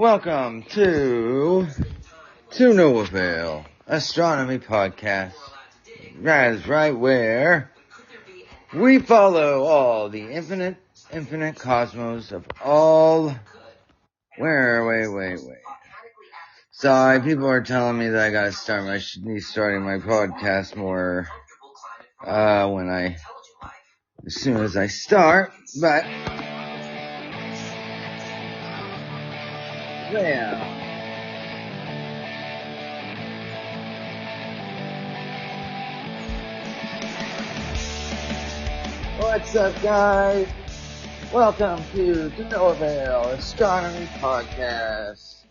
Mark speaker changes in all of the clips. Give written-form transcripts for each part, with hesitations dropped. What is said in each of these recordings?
Speaker 1: Welcome to No Avail Astronomy Podcast. That is right where we follow all the infinite cosmos of all. Wait. Sorry, people are telling me that I should be starting my podcast more as soon as I start, but yeah. What's up, guys? Welcome to No Avail Astronomy Podcast,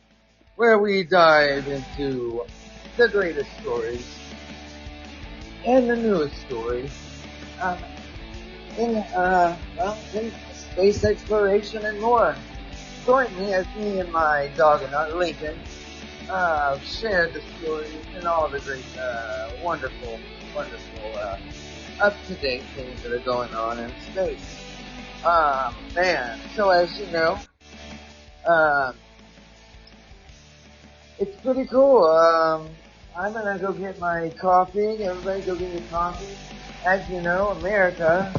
Speaker 1: where we dive into the greatest stories and the newest stories in space exploration and more. Join me as me and my dog and Aunt Lincoln share the stories and all the great, wonderful, up-to-date things that are going on in space. So as you know, it's pretty cool. I'm gonna go get my coffee. Everybody go get your coffee. As you know, America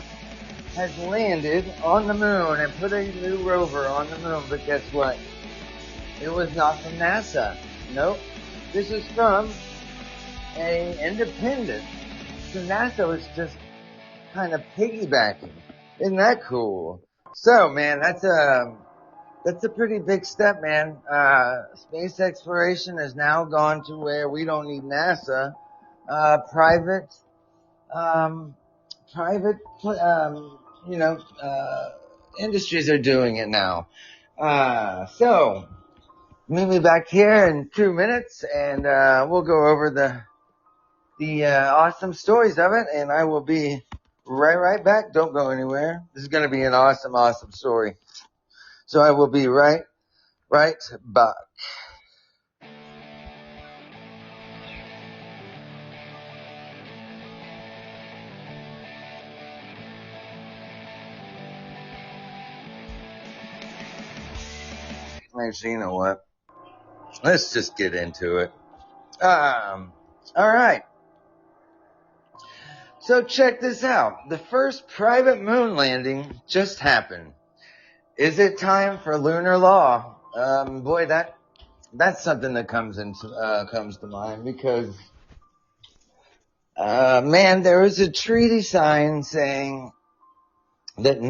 Speaker 1: has landed on the moon and put a new rover on the moon, but guess what? It was not from NASA. Nope. This is from an independent. So NASA was just kind of piggybacking. Isn't that cool? So, man, that's a pretty big step, man. Space exploration has now gone to where we don't need NASA. Private, industries are doing it now. So, meet me back here in 2 minutes and, we'll go over the awesome stories of it, and I will be right back. Don't go anywhere. This is going to be an awesome story. So I will be right back. Actually, you know what? Let's just get into it. All right. So check this out. The first private moon landing just happened. Is it time for lunar law? Boy, that's something that comes to mind because, there was a treaty signed saying that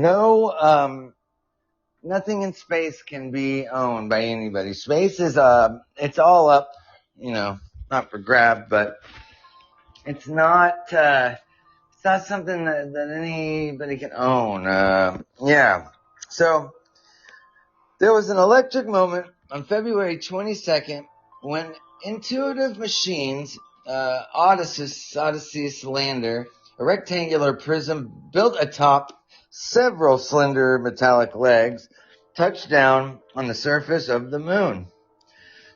Speaker 1: nothing in space can be owned by anybody. Space is, it's all up, not for grab, but it's not something that anybody can own. So there was an electric moment on February 22nd when Intuitive Machines, Odysseus lander, a rectangular prism built atop several slender metallic legs, touched down on the surface of the moon.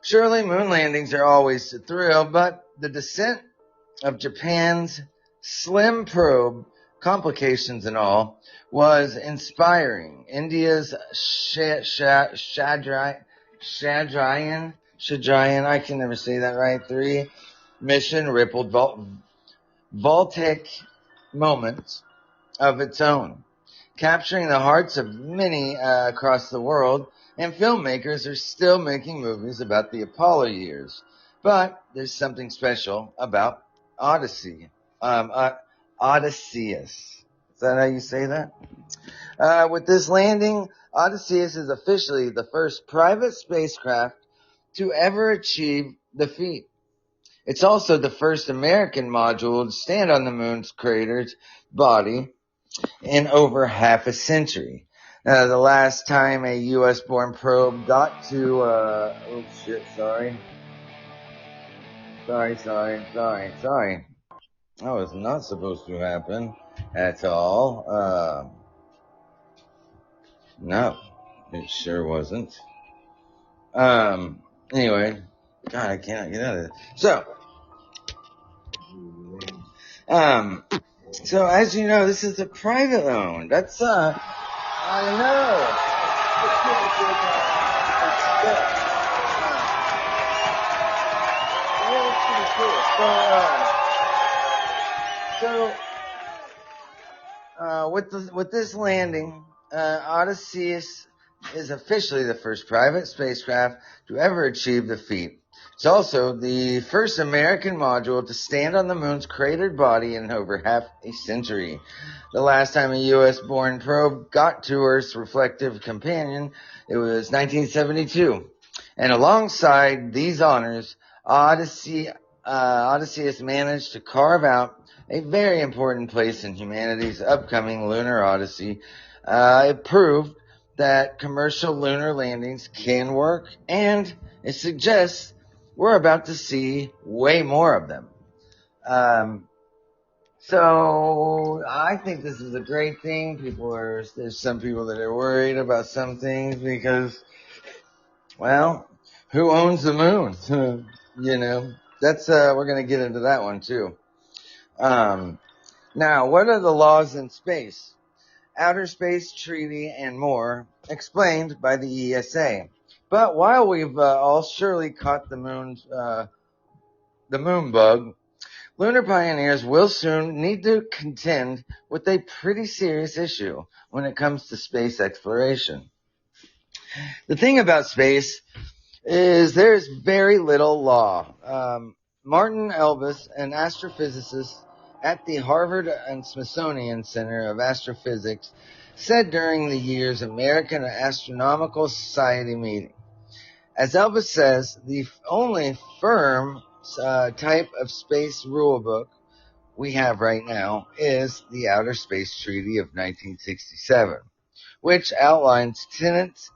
Speaker 1: Surely moon landings are always a thrill, but the descent of Japan's slim probe, complications and all, was inspiring. India's Chandrayaan, I can never say that right, 3 mission rippled voltaic moment of its own, capturing the hearts of many across the world, and filmmakers are still making movies about the Apollo years. But there's something special about Odysseus. Is that how you say that? With this landing, Odysseus is officially the first private spacecraft to ever achieve the feat. It's also the first American module to stand on the moon's cratered body in over half a century. The last time a US-borne probe got to, sorry. That was not supposed to happen at all. No, it sure wasn't. Anyway, God, I cannot get out of this. So as you know, this is a private owned. That's, I know. cool. With this landing, Odysseus is officially the first private spacecraft to ever achieve the feat. It's also the first American module to stand on the moon's cratered body in over half a century. The last time a US-borne probe got to Earth's reflective companion, it was 1972. And alongside these honors, Odysseus managed to carve out a very important place in humanity's upcoming lunar odyssey. It proved that commercial lunar landings can work, and it suggests we're about to see way more of them. So I think this is a great thing. There's some people that are worried about some things because, well, who owns the moon? That's, we're going to get into that one too. Now, what are the laws in space? Outer Space Treaty and more, explained by the ESA. But while we've all surely caught the moon bug, lunar pioneers will soon need to contend with a pretty serious issue when it comes to space exploration. The thing about space is there's very little law. Martin Elvis, an astrophysicist at the Harvard and Smithsonian Center of Astrophysics, said during the year's American Astronomical Society meeting, as Elvis says, the only firm type of space rulebook we have right now is the Outer Space Treaty of 1967, which outlines tenets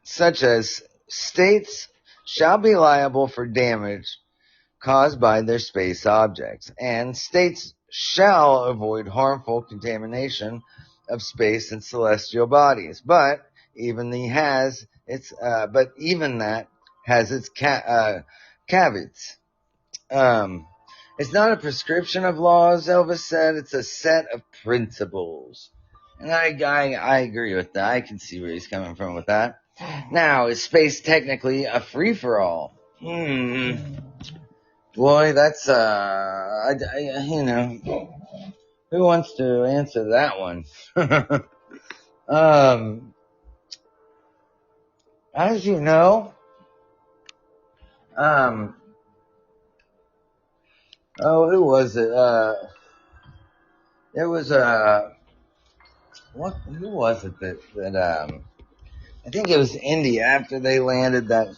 Speaker 1: such as states shall be liable for damage caused by their space objects, and states shall avoid harmful contamination of space and celestial bodies. But even that has its caveats. It's not a prescription of laws, Elvis said. It's a set of principles. And I agree with that. I can see where he's coming from with that. Now, is space technically a free-for-all? Boy, that's, who wants to answer that one? As you know, who was it? There was who was it that I think it was India after they landed that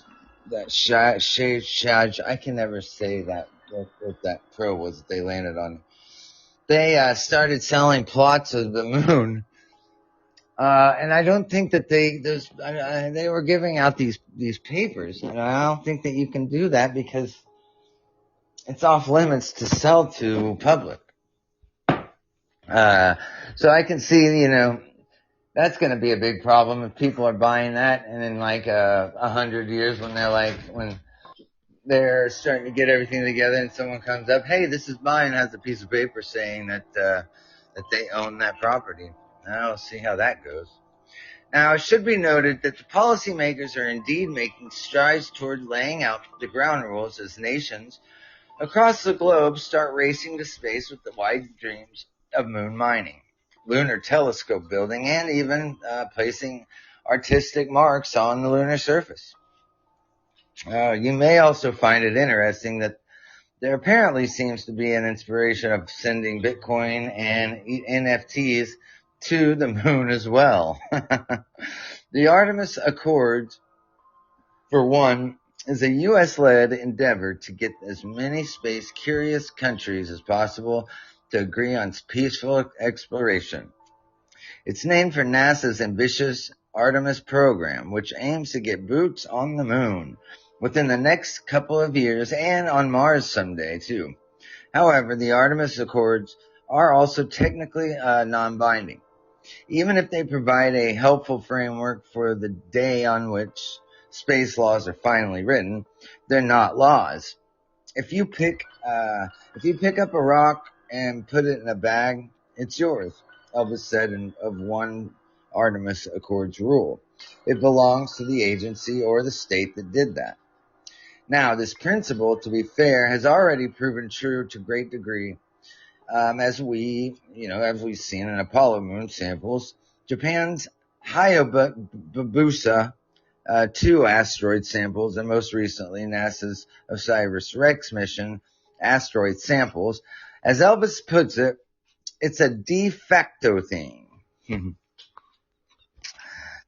Speaker 1: I can never say that what that probe was that they landed on. They started selling plots of the moon, and I don't think that they were giving out these papers, and I don't think that you can do that because it's off limits to sell to public. So I can see, that's going to be a big problem if people are buying that, and in like 100 years when they're starting to get everything together and someone comes up, hey, this is mine, has a piece of paper saying that they own that property. I'll see how that goes. Now, it should be noted that the policymakers are indeed making strides toward laying out the ground rules as nations across the globe start racing to space with the wide dreams of moon mining, lunar telescope building, and even placing artistic marks on the lunar surface. You may also find it interesting that there apparently seems to be an inspiration of sending Bitcoin and NFTs to the moon as well. The Artemis Accords, for one, is a U.S.-led endeavor to get as many space-curious countries as possible to agree on peaceful exploration. It's named for NASA's ambitious Artemis program, which aims to get boots on the moon within the next couple of years and on Mars someday, too. However, the Artemis Accords are also technically non-binding. Even if they provide a helpful framework for the day on which space laws are finally written, they're not laws. If you pick up a rock and put it in a bag, it's yours, Elvis said of one Artemis Accords rule. It belongs to the agency or the state that did that. Now, this principle, to be fair, has already proven true to a great degree, as we've seen in Apollo moon samples. Japan's Hayabusa 2 asteroid samples, and most recently NASA's OSIRIS-REx mission asteroid samples. As Elvis puts it, it's a de facto thing.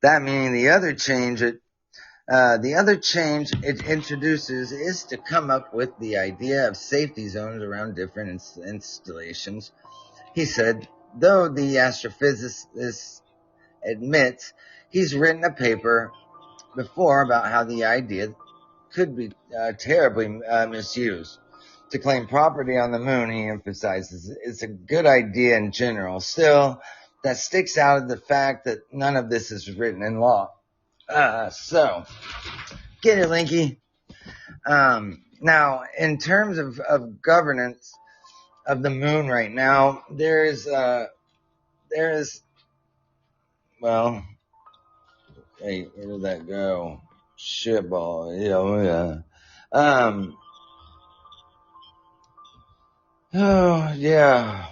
Speaker 1: That meaning the other change it introduces is to come up with the idea of safety zones around different installations. He said, though the astrophysicist admits he's written a paper before about how the idea could be terribly misused. To claim property on the moon, he emphasizes, is a good idea in general. Still, that sticks out of the fact that none of this is written in law. So, get it, Linky. Now, in terms of governance of the moon right now, well, hey, where did that go? Shitball, yeah. Oh, yeah.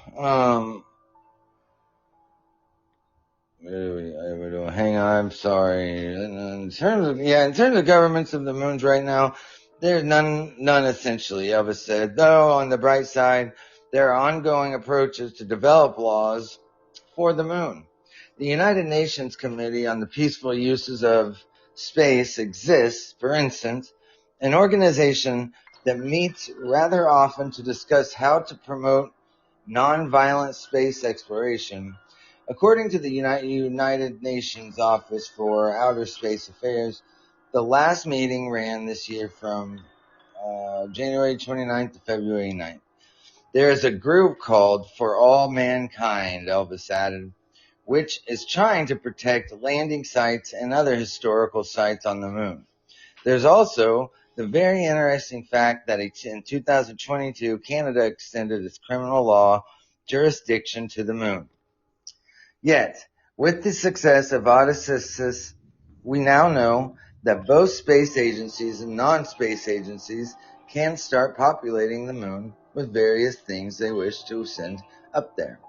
Speaker 1: Hang on, I'm sorry. In terms of governments of the moons right now, there's none essentially, Elvis said. Though, on the bright side, there are ongoing approaches to develop laws for the moon. The United Nations Committee on the Peaceful Uses of Space exists, for instance, an organization that meets rather often to discuss how to promote nonviolent space exploration. According to the United Nations Office for Outer Space Affairs, the last meeting ran this year from January 29th to February 9th. There is a group called For All Mankind, Elvis added, which is trying to protect landing sites and other historical sites on the moon. There's also the very interesting fact that in 2022, Canada extended its criminal law jurisdiction to the moon. Yet, with the success of Odysseus, we now know that both space agencies and non-space agencies can start populating the moon with various things they wish to send up there.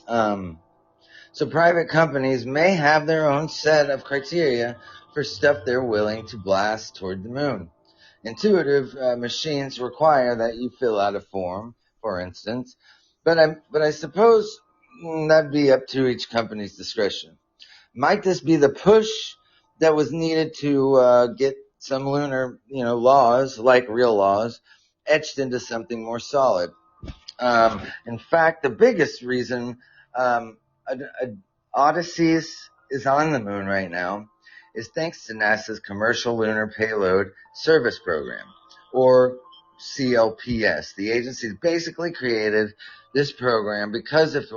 Speaker 1: So private companies may have their own set of criteria for stuff they're willing to blast toward the moon. Intuitive machines require that you fill out a form, for instance, but I suppose that'd be up to each company's discretion. Might this be the push that was needed to get some lunar, laws, like real laws, etched into something more solid? In fact, the biggest reason Odysseus is on the moon right now is thanks to NASA's Commercial Lunar Payload Service Program, or CLPS. The agency basically created this program because it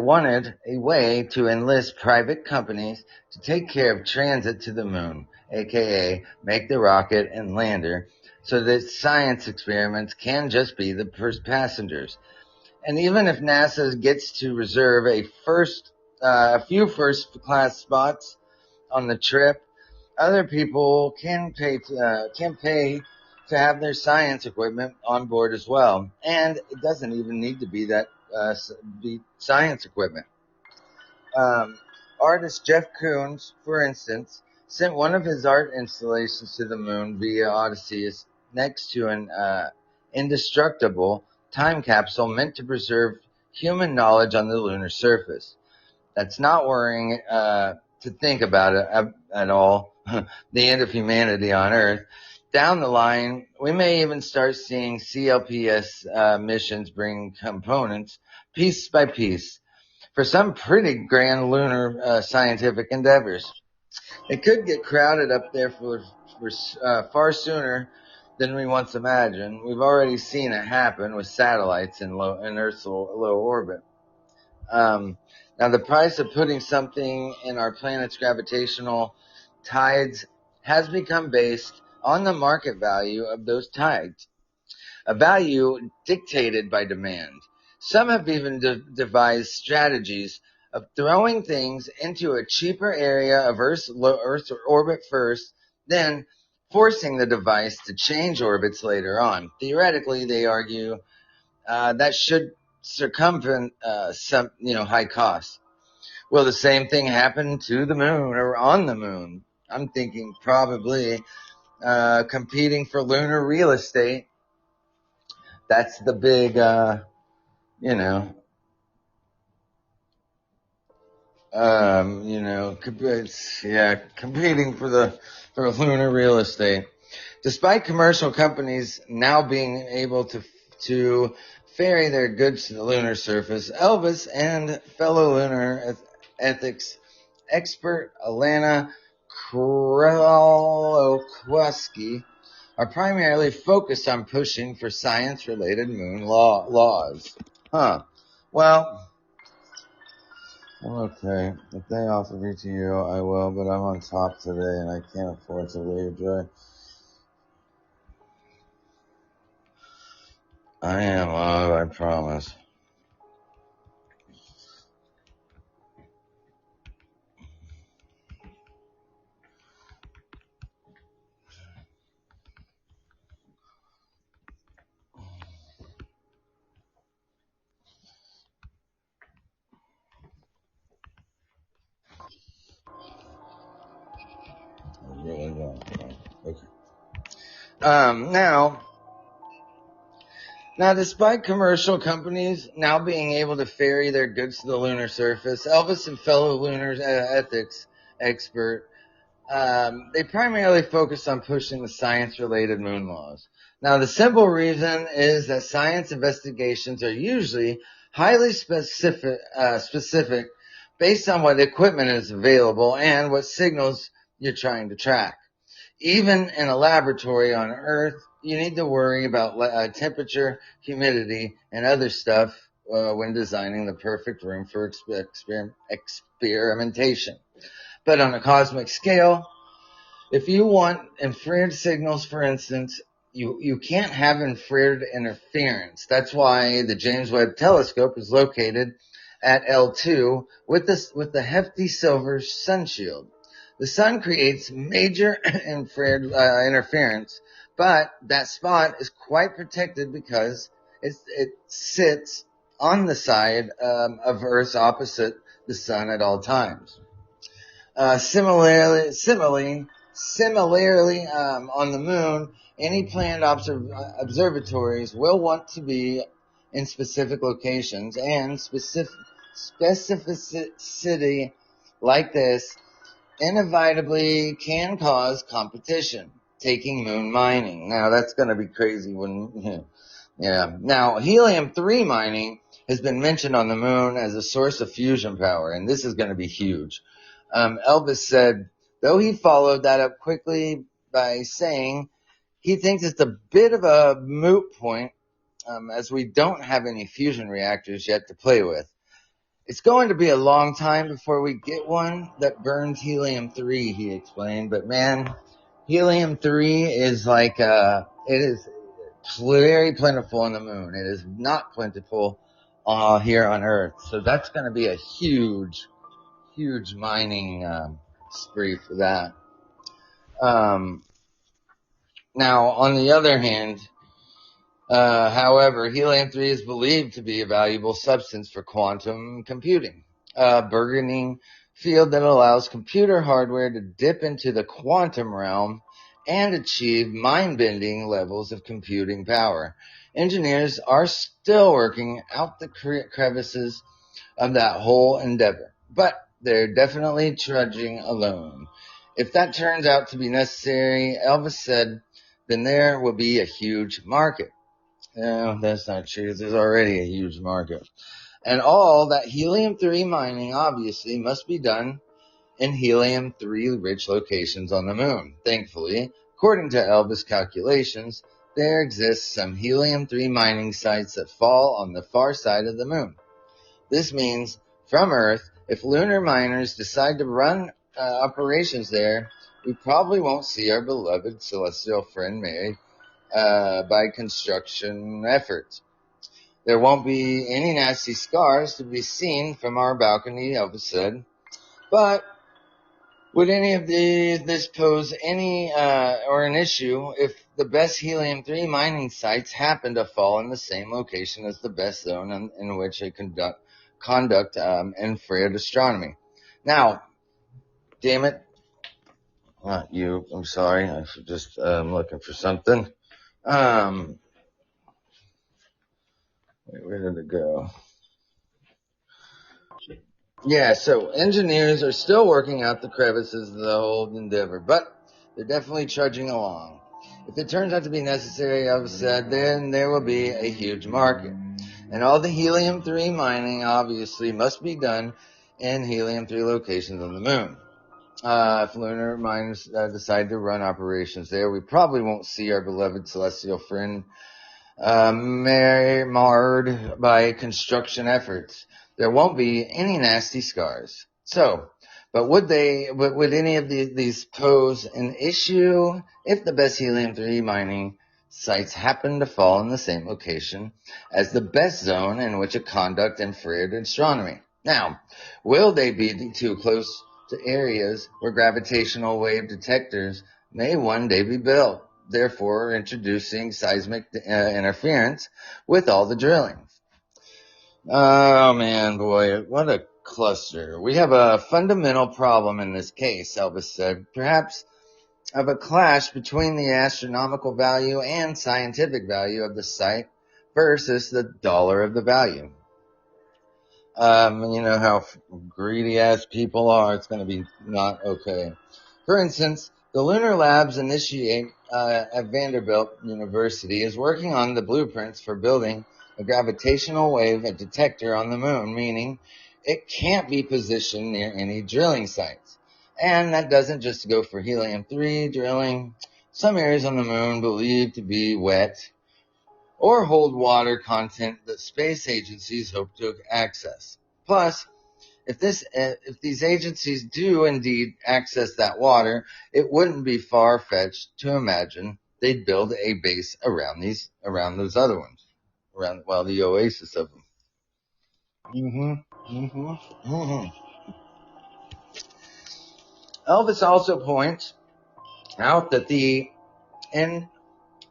Speaker 1: wanted a way to enlist private companies to take care of transit to the moon, aka make the rocket and lander, so that science experiments can just be the first passengers. And even if NASA gets to reserve a few first-class spots on the trip, other people can pay to have their science equipment on board as well. And it doesn't even need to be be science equipment. Artist Jeff Koons, for instance, sent one of his art installations to the moon via Odysseus next to an indestructible time capsule meant to preserve human knowledge on the lunar surface. That's not worrying to think about it at all, the end of humanity on Earth. Down the line, we may even start seeing CLPS missions bring components piece by piece for some pretty grand lunar scientific endeavors. It could get crowded up there for far sooner than we once imagined. We've already seen it happen with satellites in Earth's low orbit. Now, the price of putting something in our planet's gravitational tides has become based on the market value of those tides, a value dictated by demand. Some have even devised strategies of throwing things into a cheaper area of Earth's orbit first, then forcing the device to change orbits later on. Theoretically, they argue that should circumvent some, high costs. Will the same thing happen to the moon or on the moon? I'm thinking probably competing for lunar real estate. That's the big, competing for lunar real estate. Despite commercial companies now being able to ferry their goods to the lunar surface, Elvis and fellow lunar ethics expert Alana Krolowski are primarily focused on pushing for science-related moon laws. Huh. Well, okay. If they offer me to you, I will, but I'm on top today and I can't afford to leave, Joy. I am, love, I promise. I really don't. Okay. Now, despite commercial companies now being able to ferry their goods to the lunar surface, Elvis and fellow lunar ethics expert, they primarily focus on pushing the science-related moon laws. Now, the simple reason is that science investigations are usually highly specific based on what equipment is available and what signals you're trying to track. Even in a laboratory on Earth, you need to worry about temperature, humidity, and other stuff when designing the perfect room for experimentation. But on a cosmic scale, if you want infrared signals, for instance, you can't have infrared interference. That's why the James Webb Telescope is located at L2 with the hefty silver sun shield. The sun creates major infrared interference, but that spot is quite protected because it sits on the side of Earth's opposite the sun at all times. Similarly, on the moon, any planned observatories will want to be in specific locations, and specificity like this inevitably can cause competition. Taking moon mining. Now, that's going to be crazy when, yeah. Now, helium-3 mining has been mentioned on the moon as a source of fusion power, and this is going to be huge. Elvis said, though he followed that up quickly by saying he thinks it's a bit of a moot point, as we don't have any fusion reactors yet to play with. It's going to be a long time before we get one that burns helium-3, he explained. But man, helium-3 is like, it is very plentiful on the moon. It is not plentiful here on Earth. So that's going to be a huge mining spree for that. Now, on the other hand, however, helium-3 is believed to be a valuable substance for quantum computing, a burgeoning field that allows computer hardware to dip into the quantum realm and achieve mind-bending levels of computing power. Engineers are still working out the crevices of that whole endeavor, but they're definitely trudging alone. If that turns out to be necessary, Elvis said, then there will be a huge market. No, that's not true. There's already a huge market. And all that helium-3 mining obviously must be done in helium-3 rich locations on the moon. Thankfully, according to Elvis' calculations, there exists some helium-3 mining sites that fall on the far side of the moon. This means, from Earth, if lunar miners decide to run operations there, we probably won't see our beloved celestial friend Mary by construction efforts. There won't be any nasty scars to be seen from our balcony, Elvis said. But Would any of this pose any or an issue if the best helium-3 mining sites happen to fall in the same location as the best zone in which they conduct infrared astronomy? Now, damn it, not you. I'm sorry. I should just looking for something. Wait, where did it go? Yeah, so engineers are still working out the crevices of the whole endeavor, but they're definitely trudging along. If it turns out to be necessary, I've said, then there will be a huge market. And all the helium-3 mining obviously must be done in helium-3 locations on the moon. If lunar miners decide to run operations there, we probably won't see our beloved celestial friend marred by construction efforts. There won't be any nasty scars. So, but would any of these pose an issue if the best helium-3 mining sites happen to fall in the same location as the best zone in which to conduct infrared astronomy? Now, will they be too close to areas where gravitational wave detectors may one day be built, therefore introducing seismic interference with all the drilling? Oh man, boy, what a cluster. We have a fundamental problem in this case, Elvis said, perhaps of a clash between the astronomical value and scientific value of the site versus the dollar of the value. You know how greedy ass people are. It's going to be not okay. For instance, the Lunar Labs Initiate at Vanderbilt University is working on the blueprints for building a gravitational wave detector on the moon, meaning it can't be positioned near any drilling sites. And that doesn't just go for helium-3 drilling. Some areas on the moon believed to be wet or hold water content that space agencies hope to access. Plus, if these agencies do indeed access that water, it wouldn't be far-fetched to imagine they'd build a base around those other ones, the oasis of them. Elvis also points out that the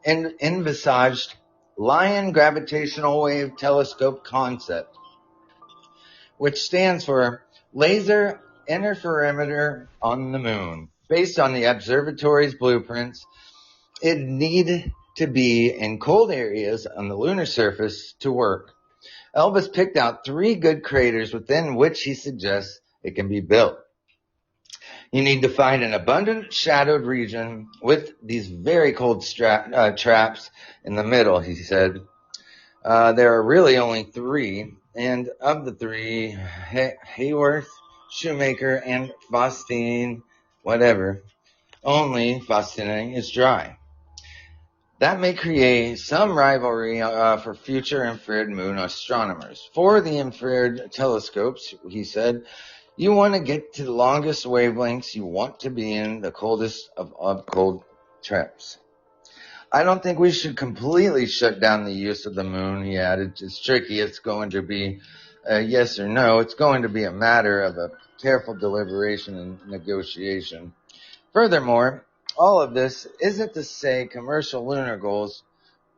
Speaker 1: envisaged Lion Gravitational Wave Telescope concept, which stands for Laser Interferometer on the Moon, based on the observatory's blueprints, it need to be in cold areas on the lunar surface to work. Elvis picked out 3 good craters within which he suggests it can be built. You need to find an abundant shadowed region with these very cold traps in the middle, he said. There are really only 3, and of the 3, Hayworth, Shoemaker, and Faustine, whatever, only Faustine is dry. That may create some rivalry for future infrared moon astronomers. For the infrared telescopes, he said, you want to get to the longest wavelengths. You want to be in the coldest of cold traps. I don't think we should completely shut down the use of the moon, he added. It's tricky. It's going to be a yes or no. It's going to be a matter of a careful deliberation and negotiation. Furthermore, all of this isn't to say commercial lunar goals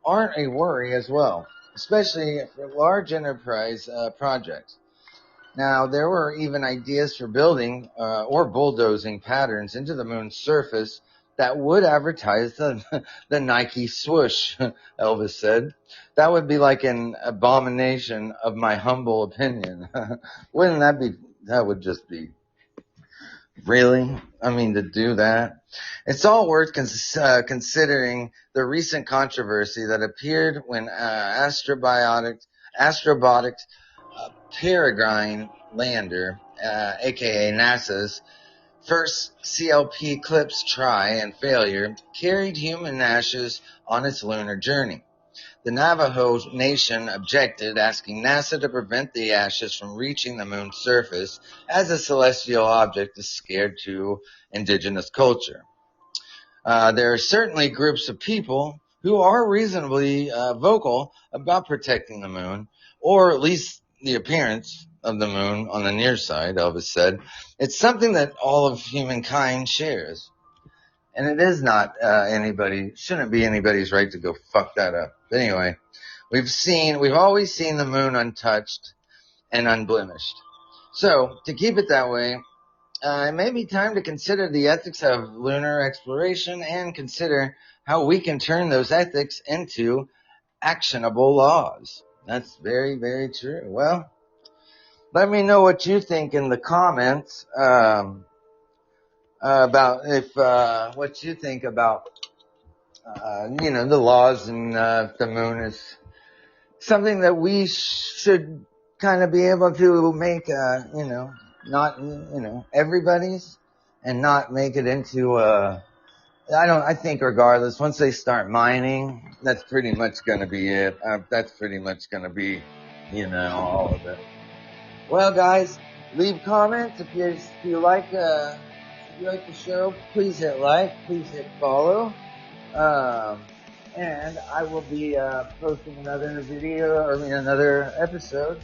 Speaker 1: aren't a worry as well, especially for large enterprise projects. Now, there were even ideas for building or bulldozing patterns into the moon's surface that would advertise the Nike swoosh, Elvis said. That would be like an abomination of my humble opinion. Wouldn't that be, that would just be, really? I mean, to do that? It's all worth considering the recent controversy that appeared when Astrobotics Peregrine lander, aka NASA's first CLP CLIPS try and failure, carried human ashes on its lunar journey. The Navajo Nation objected, asking NASA to prevent the ashes from reaching the moon's surface, as a celestial object is scared to indigenous culture. There are certainly groups of people who are reasonably vocal about protecting the moon, or at least the appearance of the moon on the near side, Elvis said. It's something that all of humankind shares. And it is not shouldn't be anybody's right to go fuck that up. But anyway, we've always seen the moon untouched and unblemished. So, to keep it that way, it may be time to consider the ethics of lunar exploration and consider how we can turn those ethics into actionable laws. That's very, very true. Well, let me know what you think in the comments about what you think about the laws and the moon is something that we should kind of be able to make not everybody's, and not make it into I think regardless, once they start mining, that's pretty much going to be it. That's pretty much going to be all of it. Well, guys, leave comments if you like the show. Please hit like, please hit follow, and I will be posting another video, another episode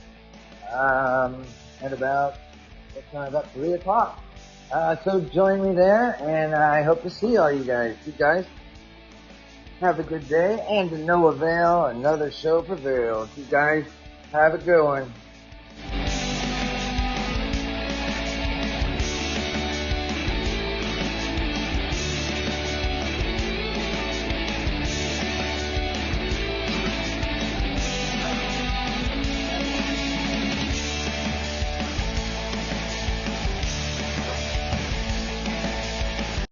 Speaker 1: at about 3 o'clock. So join me there, and I hope to see all you guys. You guys have a good day, and to no avail, another show prevails. You guys have a good one.